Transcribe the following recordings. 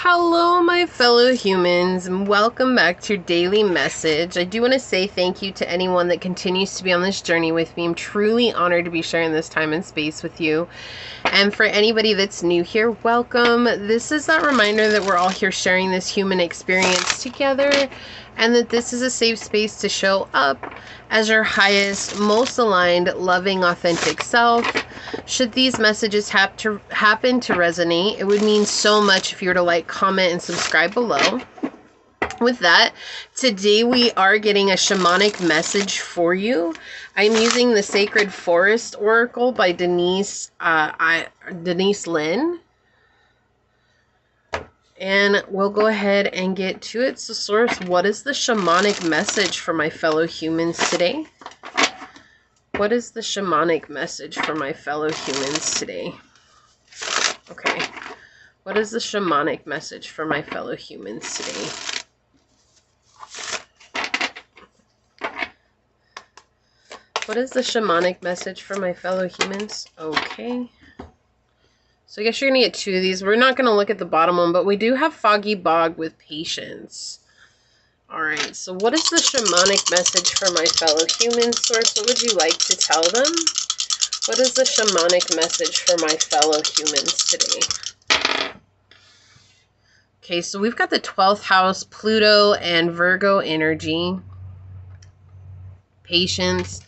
Hello, my fellow humans, and welcome back to your daily message. I do want to say thank you to anyone that continues to be on this journey with me. I'm truly honored to be sharing this time and space with you. And for anybody that's new here, welcome. This is that reminder that we're all here sharing this human experience together, and that this is a safe space to show up as your highest, most aligned, loving, authentic self. Should these messages happen to resonate, it would mean so much if you were to like, comment, and subscribe below. With that, today we are getting a shamanic message for you. I'm using the Sacred Forest Oracle by Denise Lynn. And we'll go ahead and get to it. So, Source, what is the shamanic message for my fellow humans today? What is the shamanic message for my fellow humans today? Okay. What is the shamanic message for my fellow humans today? What is the shamanic message for my fellow humans? Okay. So I guess you're going to get two of these. We're not going to look at the bottom one, but we do have Foggy Bog with Patience. Alright, so what is the shamanic message for my fellow humans, Source? What would you like to tell them? What is the shamanic message for my fellow humans today? Okay, so we've got the 12th house, Pluto and Virgo energy. Patience.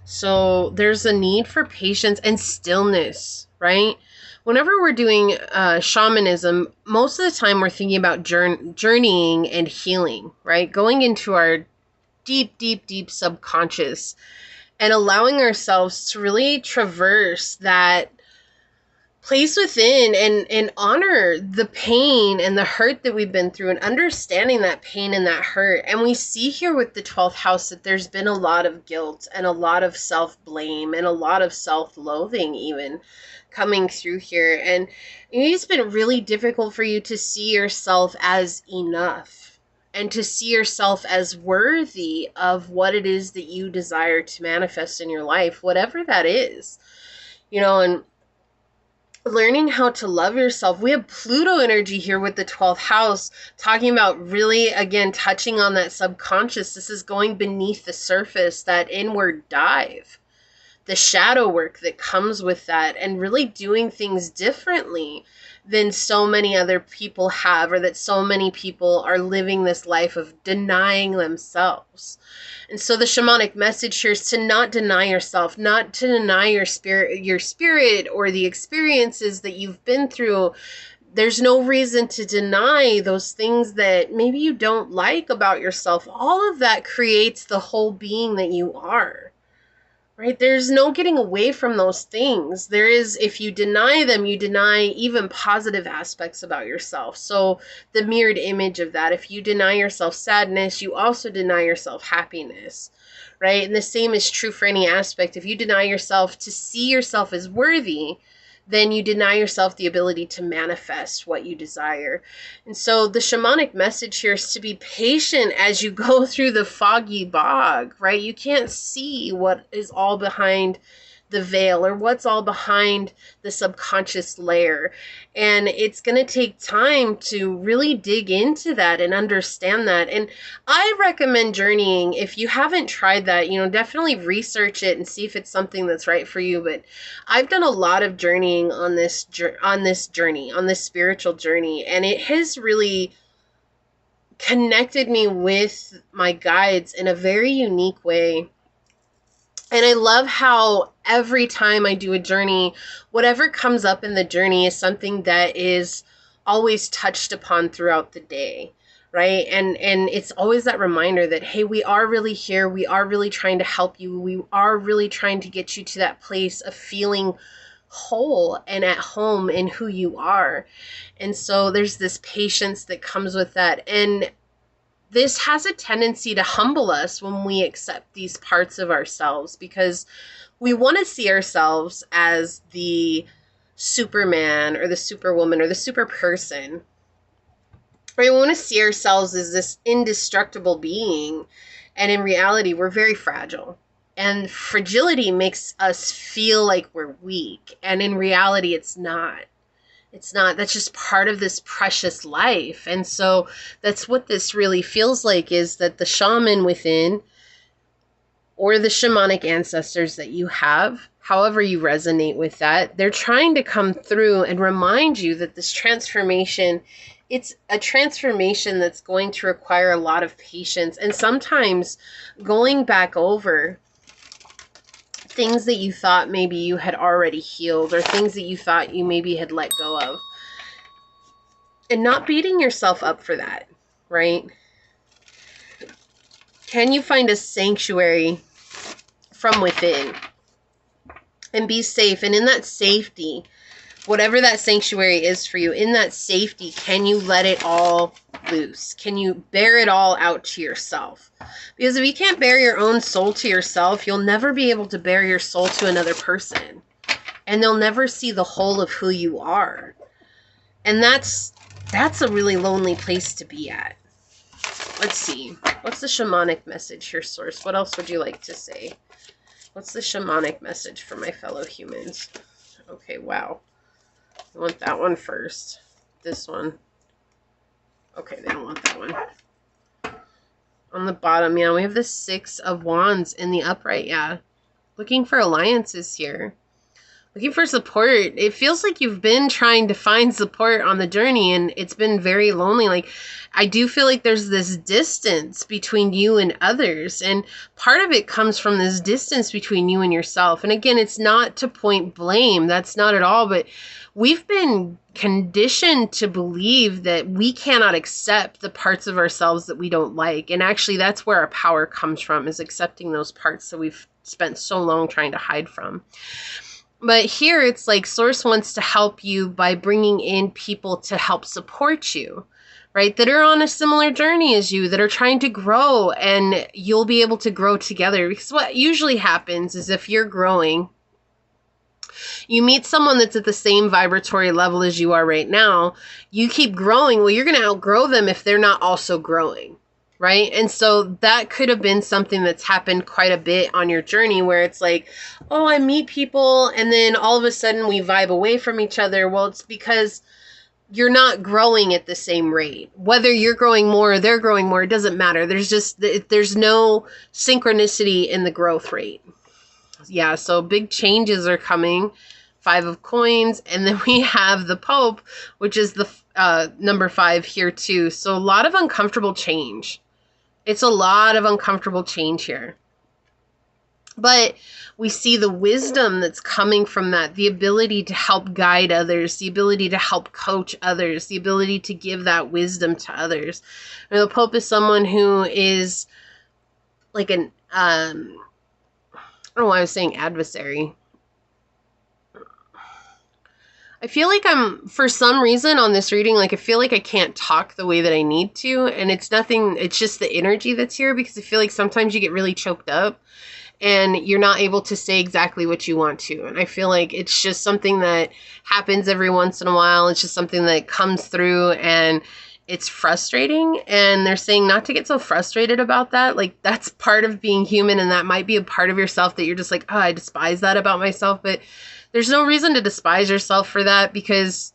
So there's a need for patience and stillness, right? Whenever we're doing shamanism, most of the time we're thinking about journeying and healing, right? Going into our deep, deep, deep subconscious and allowing ourselves to really traverse that place within and honor the pain and the hurt that we've been through and understanding that pain and that hurt. And we see here with the 12th house that there's been a lot of guilt and a lot of self-blame and a lot of self-loathing even coming through here. And it's been really difficult for you to see yourself as enough and to see yourself as worthy of what it is that you desire to manifest in your life, whatever that is, and learning how to love yourself. We have Pluto energy here with the 12th house, talking about really, again, touching on that subconscious. This is going beneath the surface, that inward dive, the shadow work that comes with that, and really doing things differently than so many other people have, or that so many people are living this life of denying themselves. And so the shamanic message here is to not deny yourself, not to deny your spirit or the experiences that you've been through. There's no reason to deny those things that maybe you don't like about yourself. All of that creates the whole being that you are. Right? There's no getting away from those things. There is, if you deny them, you deny even positive aspects about yourself. So the mirrored image of that, if you deny yourself sadness, you also deny yourself happiness, right? And the same is true for any aspect. If you deny yourself to see yourself as worthy, then you deny yourself the ability to manifest what you desire. And so the shamanic message here is to be patient as you go through the foggy bog, right? You can't see what is all behind the veil or what's all behind the subconscious layer. And it's going to take time to really dig into that and understand that. And I recommend journeying. If you haven't tried that, definitely research it and see if it's something that's right for you. But I've done a lot of journeying on this spiritual journey, and it has really connected me with my guides in a very unique way. And I love how every time I do a journey, whatever comes up in the journey is something that is always touched upon throughout the day, right? And it's always that reminder that, hey, we are really here. We are really trying to help you. We are really trying to get you to that place of feeling whole and at home in who you are. And so there's this patience that comes with that. And this has a tendency to humble us when we accept these parts of ourselves, because we want to see ourselves as the Superman or the Superwoman or the super person. Right? We want to see ourselves as this indestructible being. And in reality, we're very fragile. And fragility makes us feel like we're weak. And in reality, it's not. It's not, that's just part of this precious life. And so that's what this really feels like, is that the shaman within, or the shamanic ancestors that you have, however you resonate with that, they're trying to come through and remind you that this transformation, it's a transformation that's going to require a lot of patience, and sometimes going back over things that you thought maybe you had already healed, or things that you thought you maybe had let go of, and not beating yourself up for that, right? Can you find a sanctuary from within and be safe? And in that safety, whatever that sanctuary is for you, in that safety, can you let it all loose? Can you bear it all out to yourself? Because if you can't bear your own soul to yourself, you'll never be able to bear your soul to another person. And they'll never see the whole of who you are. And that's a really lonely place to be at. Let's see. What's the shamanic message here, Source? What else would you like to say? What's the shamanic message for my fellow humans? Okay, wow. I want that one first. This one. Okay, they don't want that one. On the bottom, yeah, we have the 6 of Wands in the upright, yeah. Looking for alliances here. Looking for support. It feels like you've been trying to find support on the journey, and it's been very lonely. Like, I do feel like there's this distance between you and others, and part of it comes from this distance between you and yourself. And again, it's not to point blame. That's not at all, but we've been conditioned to believe that we cannot accept the parts of ourselves that we don't like. And actually, that's where our power comes from, is accepting those parts that we've spent so long trying to hide from. But here it's like Source wants to help you by bringing in people to help support you, right? That are on a similar journey as you, that are trying to grow, and you'll be able to grow together. Because what usually happens is, if you're growing, you meet someone that's at the same vibratory level as you are right now, you keep growing. Well, you're going to outgrow them if they're not also growing. Right? And so that could have been something that's happened quite a bit on your journey, where it's like, oh, I meet people and then all of a sudden we vibe away from each other. Well, it's because you're not growing at the same rate. Whether you're growing more or they're growing more, it doesn't matter. There's no synchronicity in the growth rate. Yeah, so big changes are coming. 5 of Coins, and then we have the Pope, which is the number 5 here too. So a lot of uncomfortable change. It's a lot of uncomfortable change here. But we see the wisdom that's coming from that, the ability to help guide others, the ability to help coach others, the ability to give that wisdom to others. And the Pope is someone who is like an, I don't know why I was saying adversary. I feel like for some reason on this reading, like I feel like I can't talk the way that I need to, and it's nothing, it's just the energy that's here, because I feel like sometimes you get really choked up and you're not able to say exactly what you want to. And I feel like it's just something that happens every once in a while. It's just something that comes through, and it's frustrating. And they're saying not to get so frustrated about that. Like, that's part of being human, and that might be a part of yourself that you're just like, oh, I despise that about myself. But there's no reason to despise yourself for that, because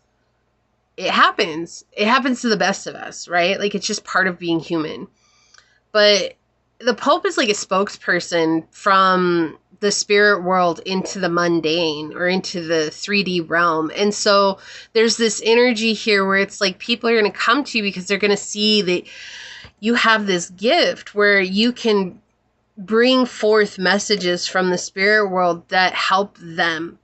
it happens. It happens to the best of us, right? Like, it's just part of being human. But the Pope is like a spokesperson from the spirit world into the mundane, or into the 3D realm. And so there's this energy here where it's like people are going to come to you because they're going to see that you have this gift where you can bring forth messages from the spirit world that help them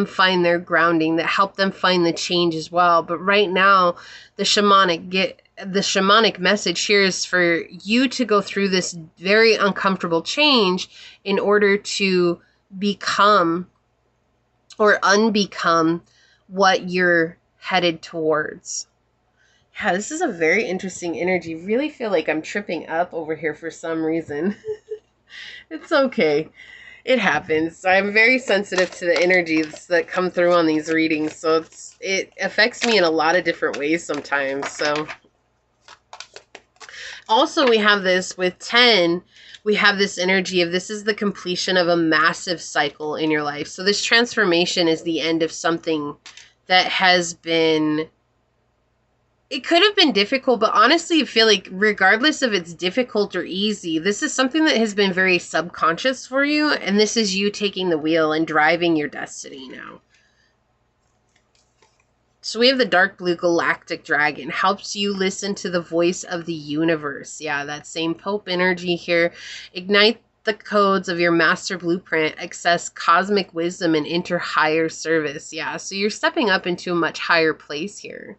find their grounding, that help them find the change as well. But right now, the shamanic message here is for you to go through this very uncomfortable change in order to become or unbecome what you're headed towards. Yeah, this is a very interesting energy. Really feel like I'm tripping up over here for some reason. It's okay. It happens. I'm very sensitive to the energies that come through on these readings, so it affects me in a lot of different ways sometimes. So also we have this with 10, we have this energy of this is the completion of a massive cycle in your life. So this transformation is the end of something that has been, it could have been difficult, but honestly, I feel like regardless of it's difficult or easy, this is something that has been very subconscious for you, and this is you taking the wheel and driving your destiny now. So we have the dark blue galactic dragon, helps you listen to the voice of the universe. Yeah, that same Pope energy here. Ignite the codes of your master blueprint, access cosmic wisdom, and enter higher service. Yeah, so you're stepping up into a much higher place here.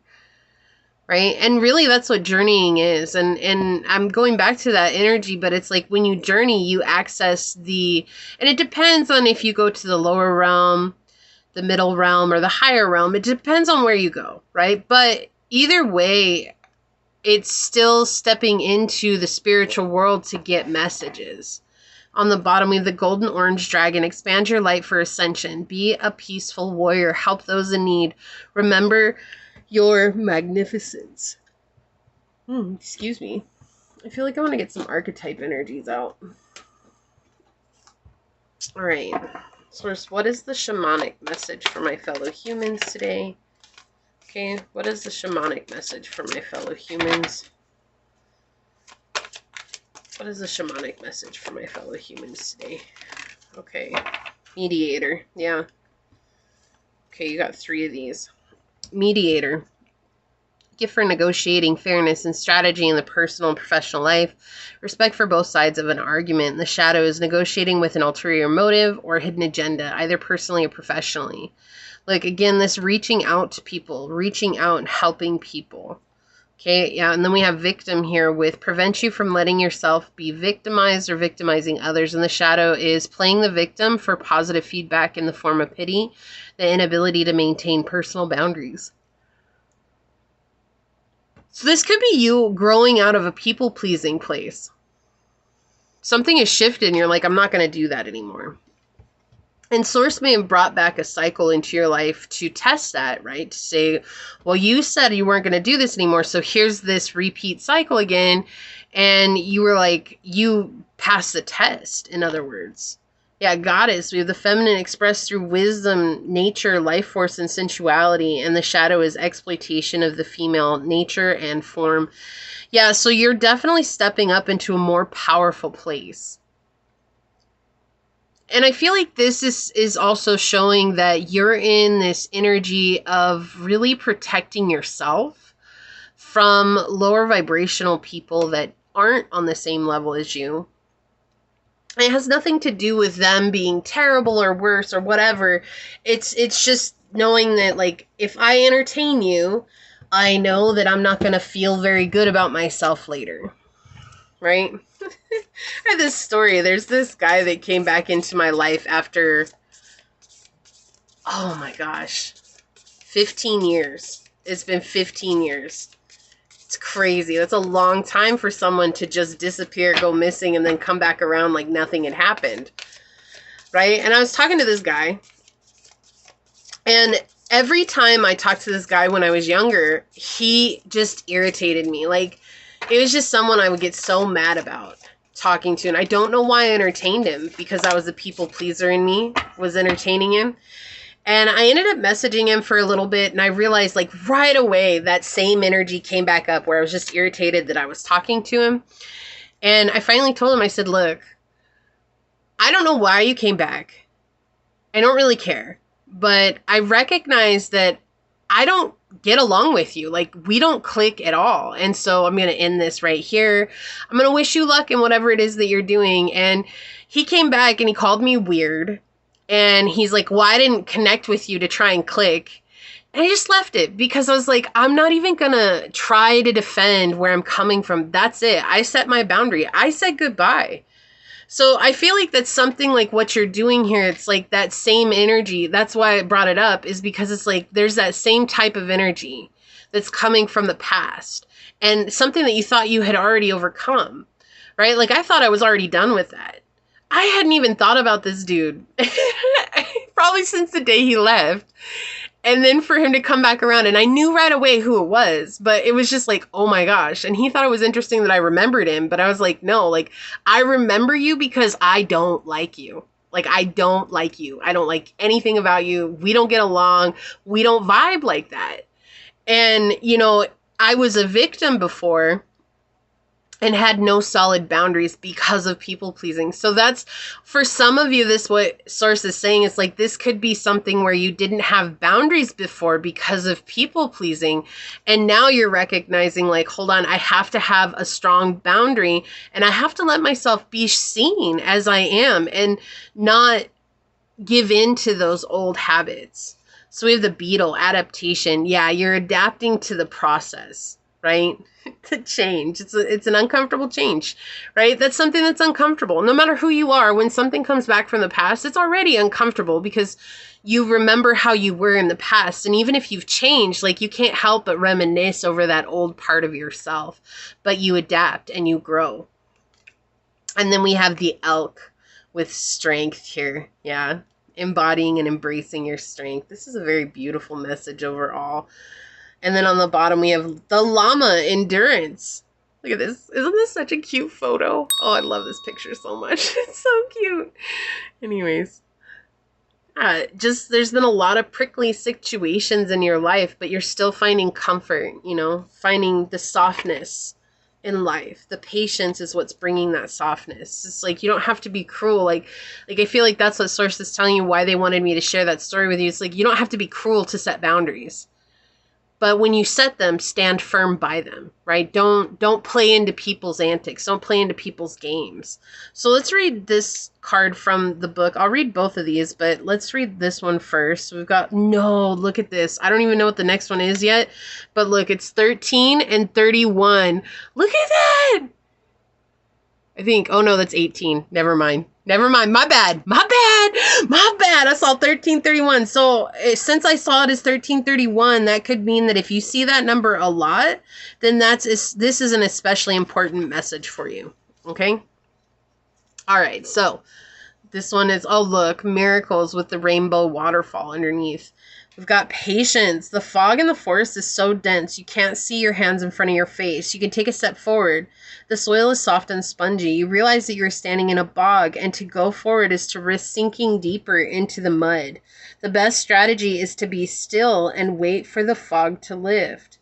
Right? And really that's what journeying is. And I'm going back to that energy, but it's like when you journey, you access the, and it depends on if you go to the lower realm, the middle realm, or the higher realm. It depends on where you go, right? But either way, it's still stepping into the spiritual world to get messages. On the bottom, we have the golden orange dragon. Expand your light for ascension. Be a peaceful warrior. Help those in need. Remember your magnificence. Excuse me. I feel like I want to get some archetype energies out. All right. Source, what is the shamanic message for my fellow humans today? Okay, what is the shamanic message for my fellow humans? What is the shamanic message for my fellow humans today? Okay, mediator, yeah. Okay, you got 3 of these. Mediator. Gift for negotiating fairness and strategy in the personal and professional life. Respect for both sides of an argument. The shadow is negotiating with an ulterior motive or hidden agenda, either personally or professionally. Like, again, this reaching out to people, reaching out and helping people. Okay, yeah, and then we have victim here with prevent you from letting yourself be victimized or victimizing others. And the shadow is playing the victim for positive feedback in the form of pity, the inability to maintain personal boundaries. So this could be you growing out of a people-pleasing place. Something has shifted and you're like, I'm not going to do that anymore. And Source may have brought back a cycle into your life to test that, right? To say, well, you said you weren't going to do this anymore, so here's this repeat cycle again. And you were like, you passed the test, in other words. Yeah, goddess. We have the feminine expressed through wisdom, nature, life force, and sensuality. And the shadow is exploitation of the female nature and form. Yeah, so you're definitely stepping up into a more powerful place. And I feel like this is also showing that you're in this energy of really protecting yourself from lower vibrational people that aren't on the same level as you. It has nothing to do with them being terrible or worse or whatever. It's just knowing that, like, if I entertain you, I know that I'm not going to feel very good about myself later. Right? I had this story. There's this guy that came back into my life after, oh my gosh, 15 years. It's been 15 years. It's crazy. That's a long time for someone to just disappear, go missing, and then come back around like nothing had happened. Right? And I was talking to this guy. And every time I talked to this guy when I was younger, he just irritated me. Like, it was just someone I would get so mad about talking to. And I don't know why I entertained him, because I was a people pleaser in me, was entertaining him. And I ended up messaging him for a little bit, and I realized, like, right away, that same energy came back up where I was just irritated that I was talking to him. And I finally told him, I said, look, I don't know why you came back. I don't really care. But I recognize that I don't get along with you. Like, we don't click at all. And so I'm going to end this right here. I'm going to wish you luck in whatever it is that you're doing. And he came back and he called me weird. And he's like, well, I didn't connect with you to try and click. And I just left it because I was like, I'm not even going to try to defend where I'm coming from. That's it. I set my boundary. I said goodbye. So I feel like that's something like what you're doing here. It's like that same energy. That's why I brought it up, is because it's like there's that same type of energy that's coming from the past and something that you thought you had already overcome, right? Like, I thought I was already done with that. I hadn't even thought about this dude probably since the day he left. And then for him to come back around, and I knew right away who it was, but it was just like, oh my gosh. And he thought it was interesting that I remembered him, but I was like, no, like, I remember you because I don't like you. Like, I don't like you. I don't like anything about you. We don't get along. We don't vibe like that. And, you know, I was a victim before and had no solid boundaries because of people pleasing. So that's, for some of you, this what Source is saying is like, this could be something where you didn't have boundaries before because of people pleasing. And now you're recognizing like, hold on, I have to have a strong boundary and I have to let myself be seen as I am and not give in to those old habits. So we have the beetle, adaptation. Yeah, you're adapting to the process, right? To change. It's an uncomfortable change, right? That's something that's uncomfortable. No matter who you are, when something comes back from the past, it's already uncomfortable because you remember how you were in the past. And even if you've changed, like, you can't help but reminisce over that old part of yourself, but you adapt and you grow. And then we have the elk with strength here. Yeah. Embodying and embracing your strength. This is a very beautiful message overall. And then on the bottom, we have the llama, endurance. Look at this. Isn't this such a cute photo? Oh, I love this picture so much. It's so cute. Anyways. There's been a lot of prickly situations in your life, but you're still finding comfort, you know, finding the softness in life. The patience is what's bringing that softness. It's like, you don't have to be cruel. Like I feel like that's what Source is telling you why they wanted me to share that story with you. It's like, you don't have to be cruel to set boundaries. But when you set them, stand firm by them, right? Don't play into people's antics. Don't play into people's games. So let's read this card from the book. I'll read both of these, but let's read this one first. We've got, no, look at this. I don't even know what the next one is yet, but look, it's 13 and 31. Look at that. I think, oh no, that's 18. Never mind. My bad. I saw 1331. So since I saw it as 1331, that could mean that if you see that number a lot, then this is an especially important message for you. Okay. All right. So this one is, oh, look, miracles with the rainbow waterfall underneath. We've got patience. The fog in the forest is so dense you can't see your hands in front of your face. You can take a step forward. The soil is soft and spongy. You realize that you're standing in a bog, and to go forward is to risk sinking deeper into the mud. The best strategy is to be still and wait for the fog to lift.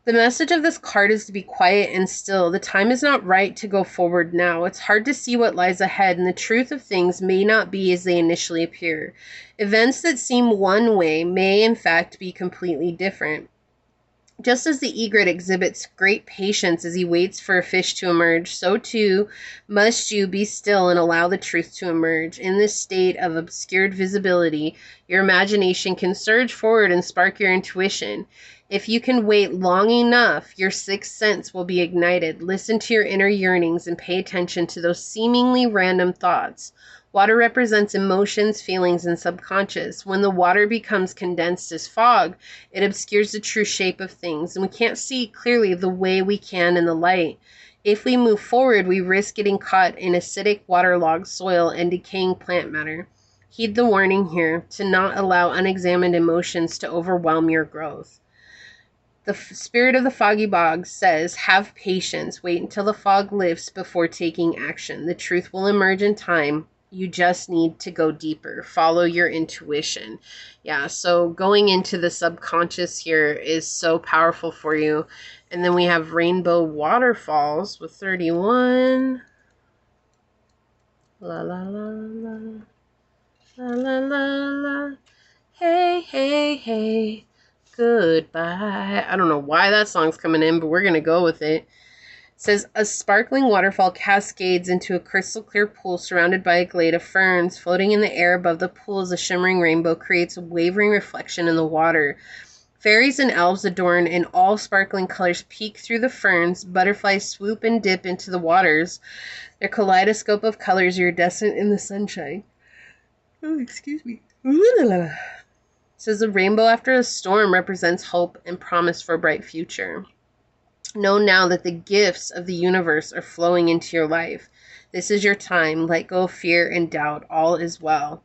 The message of this card is to be quiet and still. The time is not right to go forward now. It's hard to see what lies ahead, and the truth of things may not be as they initially appear. Events that seem one way may, in fact, be completely different. Just as the egret exhibits great patience as he waits for a fish to emerge, so too must you be still and allow the truth to emerge. In this state of obscured visibility, your imagination can surge forward and spark your intuition. If you can wait long enough, your sixth sense will be ignited. Listen to your inner yearnings and pay attention to those seemingly random thoughts. Water represents emotions, feelings, and subconscious. When the water becomes condensed as fog, it obscures the true shape of things, and we can't see clearly the way we can in the light. If we move forward, we risk getting caught in acidic, waterlogged soil and decaying plant matter. Heed the warning here to not allow unexamined emotions to overwhelm your growth. The spirit of the foggy bog says, have patience. Wait until the fog lifts before taking action. The truth will emerge in time. You just need to go deeper. Follow your intuition. Yeah, so going into the subconscious here is so powerful for you. And then we have rainbow waterfalls with 31. La la la la. La la la la. Hey, hey, hey. Goodbye. I don't know why that song's coming in, but we're going to go with it. It says, a sparkling waterfall cascades into a crystal clear pool surrounded by a glade of ferns. Floating in the air above the pool is a shimmering rainbow, creates a wavering reflection in the water. Fairies and elves adorned in all sparkling colors peek through the ferns. Butterflies swoop and dip into the waters. Their kaleidoscope of colors iridescent in the sunshine. Oh, excuse me. It says a rainbow after a storm represents hope and promise for a bright future. Know now that the gifts of the universe are flowing into your life. This is your time. Let go of fear and doubt. All is well.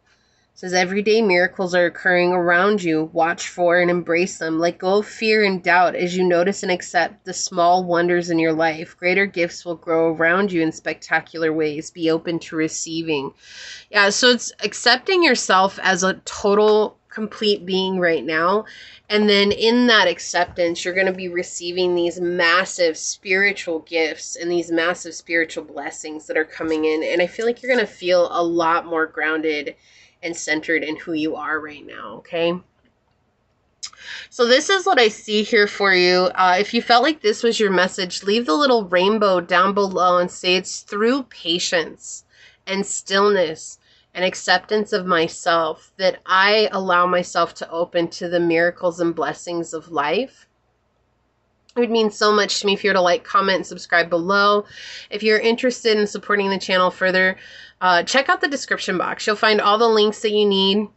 says everyday miracles are occurring around you. Watch for and embrace them. Let go of fear and doubt as you notice and accept the small wonders in your life. Greater gifts will grow around you in spectacular ways. Be open to receiving. Yeah, so it's accepting yourself as a total, complete being right now. And then in that acceptance, you're going to be receiving these massive spiritual gifts and these massive spiritual blessings that are coming in. And I feel like you're going to feel a lot more grounded and centered in who you are right now, okay? So this is what I see here for you. If you felt like this was your message, leave the little rainbow down below and say it's through patience and stillness and acceptance of myself that I allow myself to open to the miracles and blessings of life. It would mean so much to me if you were to like, comment, and subscribe below. If you're interested in supporting the channel further, check out the description box. You'll find all the links that you need,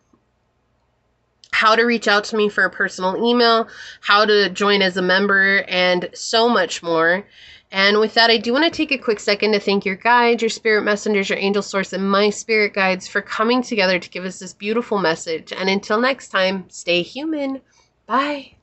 how to reach out to me for a personal email, how to join as a member, and so much more. And with that, I do want to take a quick second to thank your guides, your spirit messengers, your angel source, and my spirit guides for coming together to give us this beautiful message. And until next time, stay human. Bye.